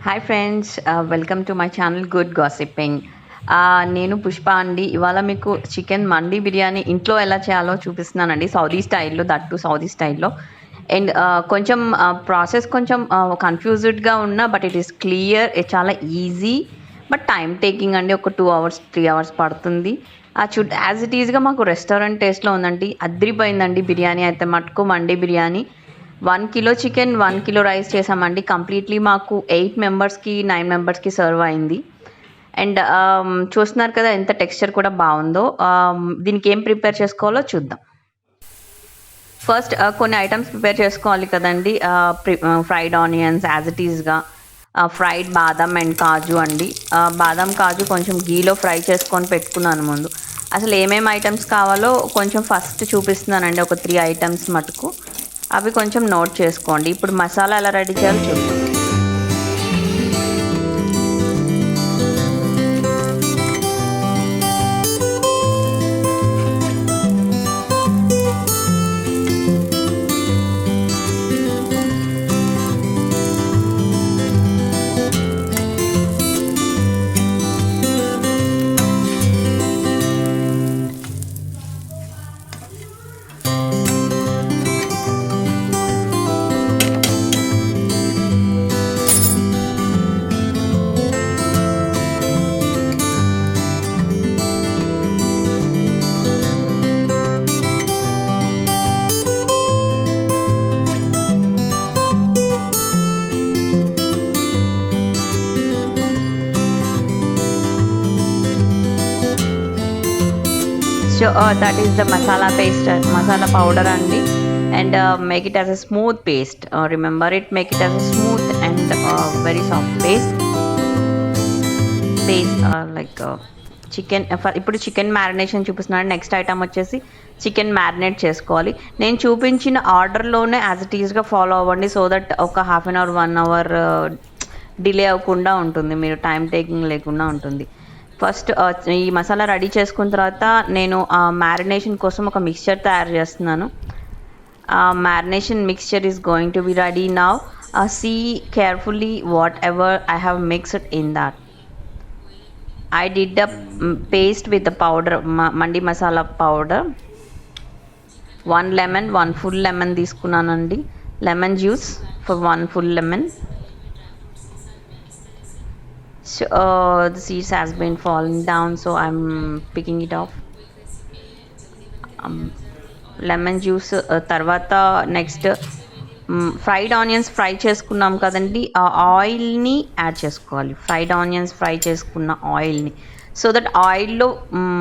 Hi friends, welcome to my channel good gossiping. నేను పుష్ప అండి. ఇవాళ మీకు చికెన్ మండి బిర్యానీ ఇంట్లో ఎలా చేయాలో చూపిస్తున్నానండి, సౌదీ స్టైల్లో, దట్టు సౌదీ స్టైల్లో. అండ్ కొంచెం ప్రాసెస్ కొంచెం కన్ఫ్యూజ్డ్గా ఉన్నా, బట్ ఇట్ ఈస్ క్లియర్. చాలా ఈజీ బట్ టైం టేకింగ్ అండి. ఒక 2 hours 3 hours పడుతుంది. యాజ్ ఇట్ ఈస్గా మాకు రెస్టారెంట్ టేస్ట్లో ఉందండి. అద్రిపోయిందండి బిర్యానీ అయితే మటుకు. Mandi biryani 1 kilo chicken, 1 kilo rice చేసామండి. కంప్లీట్లీ మాకు 8 members కి 9 members కి సర్వ్ అయింది. అండ్ చూస్తున్నారు కదా ఎంత టెక్స్చర్ కూడా బాగుందో. దీనికి ఏం ప్రిపేర్ చేసుకోవాలో చూద్దాం. ఫస్ట్ కొన్ని ఐటమ్స్ ప్రిపేర్ చేసుకోవాలి కదండి. ఫ్రైడ్ ఆనియన్స్ యాజ్ ఇట్ ఈస్గా, ఫ్రైడ్ బాదం అండ్ కాజు అండి. బాదం కాజు కొంచెం గీలో ఫ్రై చేసుకొని పెట్టుకున్నాను ముందు. అసలు ఏమేమి ఐటమ్స్ కావాలో కొంచెం ఫస్ట్ చూపిస్తున్నానండి, ఒక 3 items మటుకు. అవి కొంచెం నోట్ చేసుకోండి. ఇప్పుడు మసాలా ఎలా రెడీ చేయాలో చూద్దాం. So that is the masala paste, masala powder అండి. And make it as a smooth paste. Remember it, make it as a smooth and very soft paste. Like chicken. ఇప్పుడు చికెన్ మ్యారినేషన్ చూపిస్తున్నాను. Next item వచ్చేసి chicken marinate చేసుకోవాలి. నేను చూపించిన ఆర్డర్లోనే as it ఈస్గా follow అవ్వండి, so that ఒక 1/2 hour 1 hour delay అవ్వకుండా ఉంటుంది, మీరు టైం టేకింగ్ లేకుండా ఉంటుంది. ఫస్ట్ ఈ మసాలా రెడీ చేసుకున్న తర్వాత నేను మ్యారినేషన్ కోసం ఒక మిక్స్చర్ తయారు చేస్తున్నాను. Marination mixture is going to be ready now. See carefully whatever I have mixed in that. I did the paste with the powder, mandi masala powder. 1 lemon, 1 full lemon తీసుకున్నానండి. Lemon juice for 1 full lemon. So the seeds has been falling down, so I'm picking it off. Lemon juice తర్వాత next fried onions fry చేసుకున్నాం కదండి, ఆ ఆయిల్ని add చేసుకోవాలి. Fried onions fry చేసుకున్న ఆయిల్ని, so that ఆయిల్లో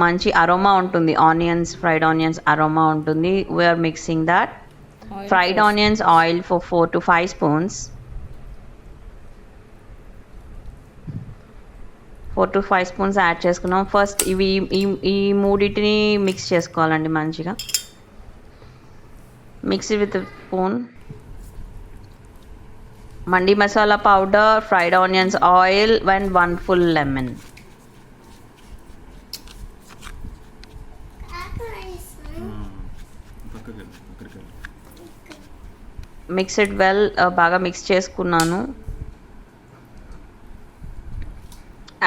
మంచి అరోమా ఉంటుంది. ఫ్రైడ్ ఆనియన్స్ అరోమా ఉంటుంది. We're mixing that fried onions oil for 4 to 5 spoons. 4 to 5 spoons add చేసుకున్నాం. ఫస్ట్ ఈ మూడింటిని మిక్స్ చేసుకోవాలండి మంచిగా. Mix with spoon. Mandi masala powder, fried onions oil and 1 full lemon. Mix it well. బాగా mix చేసుకున్నాను.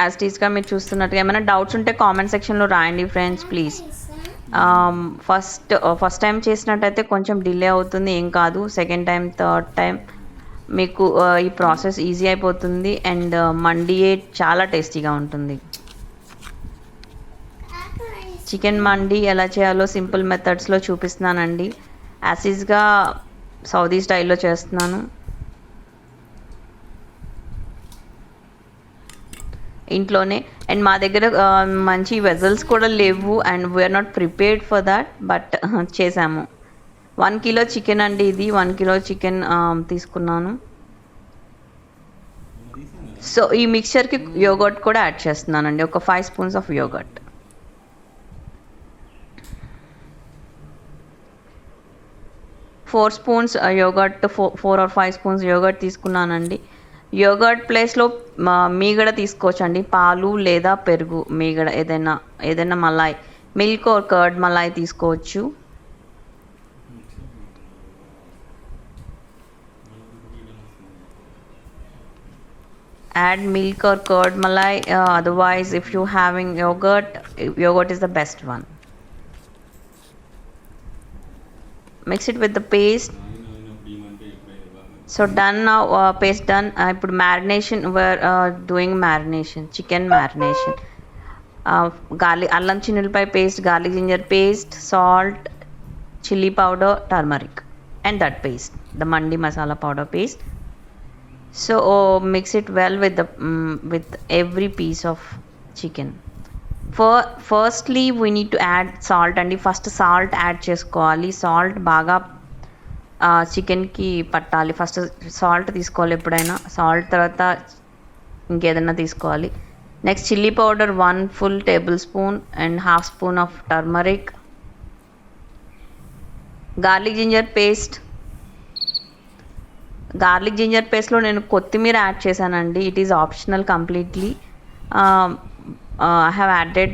As it ఈస్గా మీరు చూస్తున్నట్టుగా. ఏమైనా డౌట్స్ ఉంటే కామెంట్ సెక్షన్లో రాయండి ఫ్రెండ్స్ ప్లీజ్. ఫస్ట్ టైం చేసినట్టయితే కొంచెం డిలే అవుతుంది, ఏం కాదు. సెకండ్ టైం, థర్డ్ టైం మీకు ఈ ప్రాసెస్ ఈజీ అయిపోతుంది. అండ్ మండియే చాలా టేస్టీగా ఉంటుంది. చికెన్ మండి ఎలా చేయాలో సింపుల్ మెథడ్స్లో చూపిస్తున్నానండి. యాసిడ్గా సౌదీ స్టైల్లో చేస్తున్నాను ఇంట్లోనే. అండ్ మా దగ్గర మంచి వెజల్స్ కూడా లేవు, and we're not prepared for that, but చేసాము. 1 kilo చికెన్ అండి ఇది. 1 kilo చికెన్ తీసుకున్నాను. సో ఈ మిక్చర్కి యోగర్ట్ కూడా యాడ్ చేస్తున్నానండి, ఒక 5 spoons of yoghurt. Yoghurt 4 or 5 spoons yoghurt తీసుకున్నానండి. యోగర్ట్ ప్లేస్లో మీగడ తీసుకోవచ్చండి, పాలు లేదా పెరుగు, మీగడ ఏదైనా Malay, milk are curd Malay తీసుకోవచ్చు. Add milk or curd malai. Otherwise, if you having yogurt is the best one. Mix it with the paste. So done now. Paste done. I put marination. We're doing marination, chicken marination. Garlic, allam chinnulpai paste, garlic ginger paste, salt, chili powder, turmeric, and that paste, the mandi masala powder paste. So mix it well with every piece of chicken. Firstly we need to add salt and first salt add చేసుకోవాలి. Salt బాగా చికెన్కి పట్టాలి. First salt తీసుకోవాలి ఎప్పుడైనా. Salt తర్వాత ఇంకేదైనా తీసుకోవాలి. Next chilli powder 1 full tablespoon and half spoon of turmeric. Garlic ginger పేస్ట్లో నేను కొత్తిమీర యాడ్ చేశానండి. It is optional completely. I have added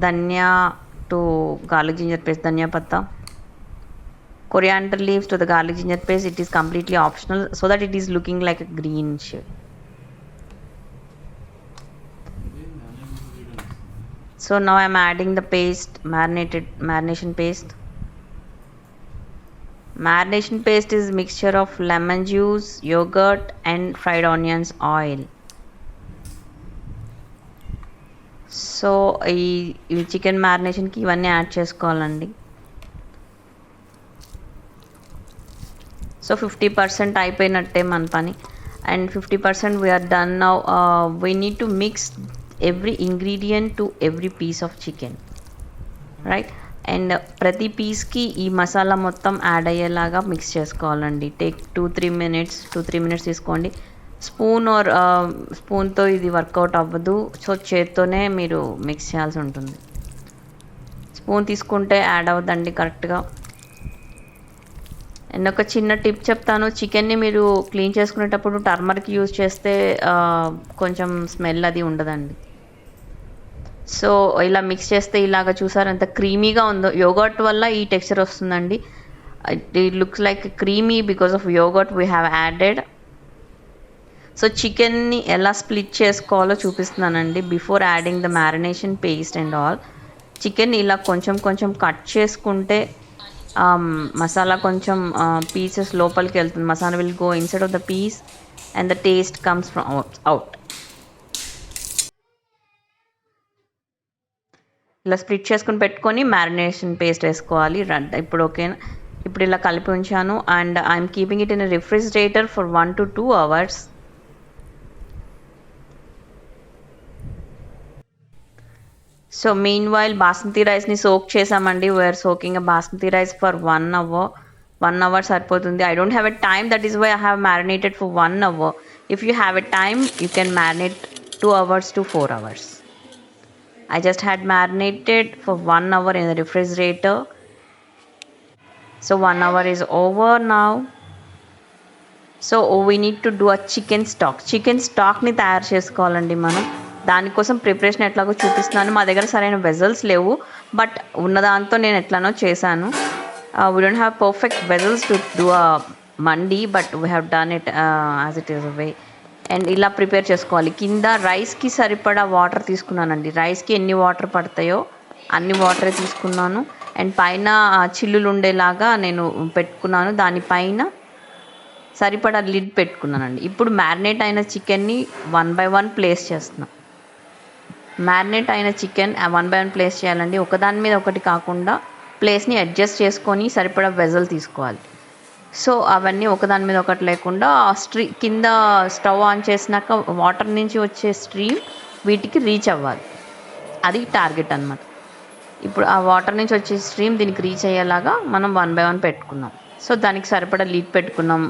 dhania to garlic ginger paste, dhania patta, coriander leaves to the garlic ginger paste. It is completely optional so that it is looking like a green shade. So now I am adding the paste, marination paste. Marination paste is mixture of lemon juice, yogurt and fried onions oil. So ఈ chicken మ్యారినేషన్కి ఇవన్నీ add చేసుకోవాలండి. So 50% అయిపోయినట్టే మన పని. And 50% we're done now. We need to mix every ingredient to every piece of chicken, right? And ప్రతి పీస్కి ఈ మసాలా మొత్తం యాడ్ అయ్యేలాగా మిక్స్ చేసుకోవాలండి. టేక్ 2-3 minutes తీసుకోండి. స్పూన్తో ఇది వర్కౌట్ అవ్వదు. సో చేత్తోనే మీరు మిక్స్ చేయాల్సి ఉంటుంది. స్పూన్ తీసుకుంటే యాడ్ అవ్వదండి కరెక్ట్గా. అండ్ ఒక చిన్న టిప్ చెప్తాను. చికెన్ని మీరు క్లీన్ చేసుకునేటప్పుడు టర్మరిక్ యూజ్ చేస్తే కొంచెం స్మెల్ అది ఉండదండి. సో ఇలా మిక్స్ చేస్తే ఇలాగ చూసారు ఎంత క్రీమీగా ఉందో. యోగర్ట్ వల్ల ఈ టెక్స్చర్ వస్తుందండి. It looks like creamy because of yogurt we have added. So చికెన్ని ఎలా స్ప్లిట్ చేసుకోవాలో చూపిస్తున్నానండి. Before adding the marination paste and all, chicken ఇలా కొంచెం కట్ చేసుకుంటే మసాలా కొంచెం పీసెస్ లోపలికి వెళ్తుంది. Masala will go inside of the piece and the taste comes from out. ఇలా స్ప్లిట్ చేసుకుని పెట్టుకొని మ్యారినేషన్ పేస్ట్ వేసుకోవాలి. ఇప్పుడు ఓకేనా? ఇప్పుడు ఇలా కలిపి ఉంచాను. And I'm keeping it in refrigerator for 1 to 2 hours. So meanwhile basmati రైస్ని సోక్ చేసామండి. We're soaking a basmati rice for 1 hour. 1 hour సరిపోతుంది. I don't have a time, that is why I have marinated for 1 hour. If you have a time you can marinate 2 hours to 4 hours. I just had marinated for 1 hour in the refrigerator. So 1 hour is over now. So we need to do a chicken stock. Chicken stockని తయారు చేసుకోవాలండి మనం. దానికోసం preparation ఎట్లాగో చూపిస్తున్నాను. మా దగ్గర సరైన vessels లేవు, బట్ ఉన్నదాంతో నేను ఎట్లానో చేశాను. We don't have perfect vessels to do a mandi, but we have done it as it is a way. And ఇలా ప్రిపేర్ చేసుకోవాలి. కింద రైస్కి సరిపడా వాటర్ తీసుకున్నానండి. రైస్కి ఎన్ని వాటర్ పడతాయో అన్ని వాటరే తీసుకున్నాను. అండ్ పైన చిల్లులు ఉండేలాగా నేను పెట్టుకున్నాను. దానిపైన సరిపడా లిడ్ పెట్టుకున్నానండి. ఇప్పుడు మ్యారినేట్ అయిన చికెన్ని 1 by 1 ప్లేస్ చేస్తున్నాను. మ్యారినేట్ అయిన చికెన్ 1 by 1 ప్లేస్ చేయాలండి. ఒకదాని మీద ఒకటి కాకుండా ప్లేస్ని అడ్జస్ట్ చేసుకొని సరిపడా వెజల్ తీసుకోవాలి. సో అవన్నీ ఒకదాని మీద ఒకటి లేకుండా కింద స్టవ్ ఆన్ చేసినాక వాటర్ నుంచి వచ్చే స్ట్రీమ్ వీటికి రీచ్ అవ్వాలి. అది టార్గెట్ అనమాట. ఇప్పుడు ఆ వాటర్ నుంచి వచ్చే స్ట్రీమ్ దీనికి రీచ్ అయ్యేలాగా మనం 1 by 1 పెట్టుకున్నాం. సో దానికి సరిపడా లీడ్ పెట్టుకున్నాం.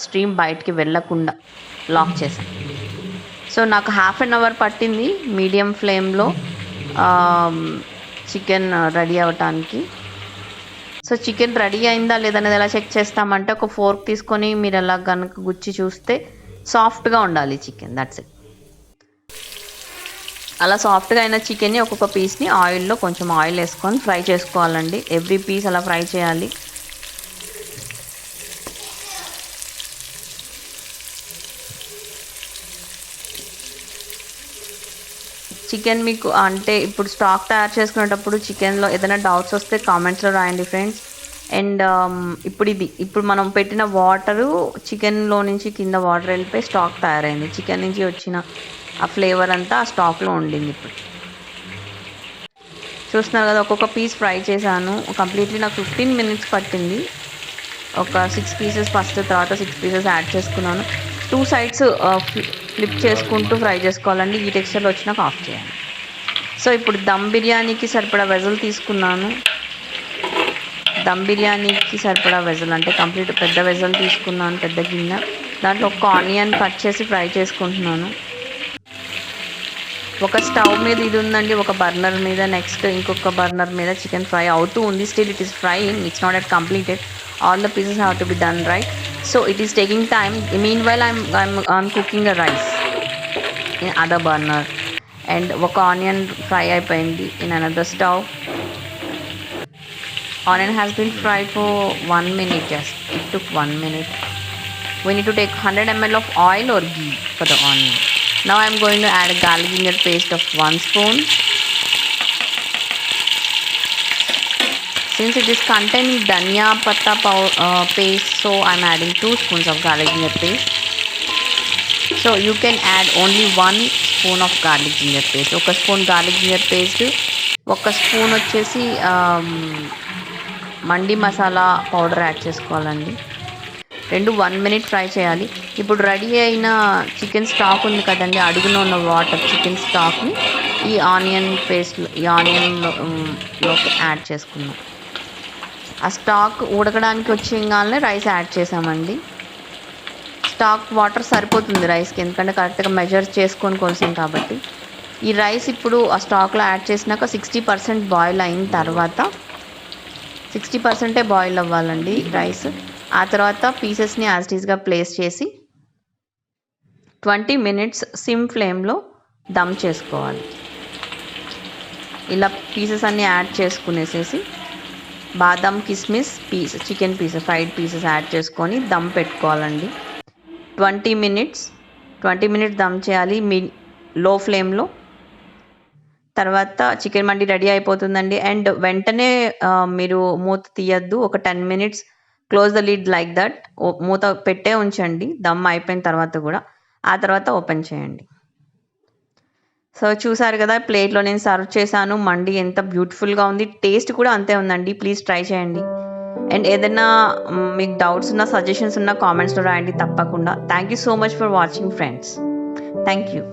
స్ట్రీమ్ బయటికి వెళ్ళకుండా లాక్ చేసాం. సో నాకు 1/2 hour పట్టింది మీడియం ఫ్లేమ్లో చికెన్ రెడీ అవ్వటానికి. సో చికెన్ రెడీ అయిందా లేదనేది ఎలా చెక్ చేస్తామంటే ఒక ఫోర్క్ తీసుకొని మీరు ఎలా కనుక గుచ్చి చూస్తే సాఫ్ట్గా ఉండాలి చికెన్. That's it. అలా సాఫ్ట్గా అయిన చికెన్ని ఒక్కొక్క పీస్ని ఆయిల్లో కొంచెం ఆయిల్ వేసుకొని ఫ్రై చేసుకోవాలండి. ఎవ్రీ పీస్ అలా ఫ్రై చేయాలి. చికెన్ మీకు అంటే ఇప్పుడు స్టాక్ తయారు చేసుకునేటప్పుడు చికెన్లో ఏదైనా డౌట్స్ వస్తే కామెంట్స్లో రాయండి ఫ్రెండ్స్. అండ్ ఇప్పుడు మనం పెట్టిన వాటరు చికెన్లో నుంచి కింద వాటర్ వెళ్ళిపోయి స్టాక్ తయారైంది. చికెన్ నుంచి వచ్చిన ఆ ఫ్లేవర్ అంతా ఆ స్టాక్లో ఉండింది. ఇప్పుడు చూస్తున్నారు కదా, ఒక్కొక్క పీస్ ఫ్రై చేశాను. కంప్లీట్లీ నాకు 15 minutes పట్టింది. ఒక 6 pieces ఫస్ట్, తర్వాత 6 pieces యాడ్ చేసుకున్నాను. 2 sides ఫ్లిప్ చేసుకుంటూ ఫ్రై చేసుకోవాలండి. ఈ టెక్స్చర్లో వచ్చినాక ఆఫ్ చేయాలి. సో ఇప్పుడు దమ్ బిర్యానీకి సరిపడా వెజల్ తీసుకున్నాను. దమ్ బిర్యానీకి సరిపడా వెజల్ అంటే కంప్లీట్ పెద్ద వెజల్ తీసుకున్నాను, పెద్ద గిన్నె. దాంట్లో ఒక ఆనియన్ కట్ చేసి ఫ్రై చేసుకుంటున్నాను. ఒక స్టవ్ మీద ఇది ఉందండి, ఒక బర్నర్ మీద. నెక్స్ట్ ఇంకొక బర్నర్ మీద చికెన్ ఫ్రై అవుతూ ఉంది. Still it is frying, it's not at completed. All the pieces have to be done right. So it is taking time. Mean while I'm cooking a rice in other burner. And ఒక onion fry అయిపోయింది in another stove. Onion has been fried for 1 minute, just it took 1 minute. We need to take 100 ml of oil or ghee for the onion. Now I am going to add a garlic ginger paste of 1 spoon. Since it is containing dhania patta paste, so I am adding 2 spoons of garlic ginger paste. So you can add only 1 spoon of garlic ginger paste. 1 spoon garlic ginger paste, 1 spoon వచ్చేసి మండి masala powder add చేసుకోవాలండి. 1 minute fry చేయాలి. ఇప్పుడు ready అయిన chicken stock ఉంది కదండి, అడుగున ఉన్న water chicken స్టాక్ని ఈ ఆనియన్ పేస్ట్లో, ఈ ఆనియన్లోకి యాడ్ చేసుకున్నాం. ఆ స్టాక్ ఉడకడానికి వచ్చేగానే రైస్ యాడ్ చేసామండి. స్టాక్ వాటర్ సరిపోతుంది రైస్కి, ఎందుకంటే కరెక్ట్గా మెజర్ చేసుకొని కొలిసాం కాబట్టి. ఈ రైస్ ఇప్పుడు ఆ స్టాక్లో యాడ్ చేసినాక 60% బాయిల్ అయిన తర్వాత, 60% బాయిల్ అవ్వాలండి రైస్. ఆ తర్వాత పీసెస్ని యాజ్ ఇట్ ఈస్గా ప్లేస్ చేసి 20 minutes సిమ్ ఫ్లేమ్లో దమ్ చేసుకోవాలి. ఇలా పీసెస్ అన్నీ యాడ్ చేసుకునేసేసి బాదం కిస్మిస్ chicken pieces, fried pieces add చేసుకొని దమ్ పెట్టుకోవాలండి. 20 minutes దమ్ చేయాలి లో ఫ్లేమ్లో. తర్వాత చికెన్ మండి రెడీ అయిపోతుందండి. అండ్ వెంటనే మీరు మూత తీయద్దు. ఒక 10 minutes close the lid like that. మూత పెట్టే ఉంచండి దమ్ అయిపోయిన తర్వాత కూడా. ఆ తర్వాత ఓపెన్ చేయండి. సో చూసారు కదా, ప్లేట్లో నేను సర్వ్ చేశాను. మండి ఎంత బ్యూటిఫుల్గా ఉంది, టేస్ట్ కూడా అంతే ఉందండి. ప్లీజ్ ట్రై చేయండి. అండ్ ఏదైనా మీకు డౌట్స్ ఉన్నా, సజెషన్స్ ఉన్నా కామెంట్స్లో రాయండి తప్పకుండా. Thank you so much for watching friends. Thank you.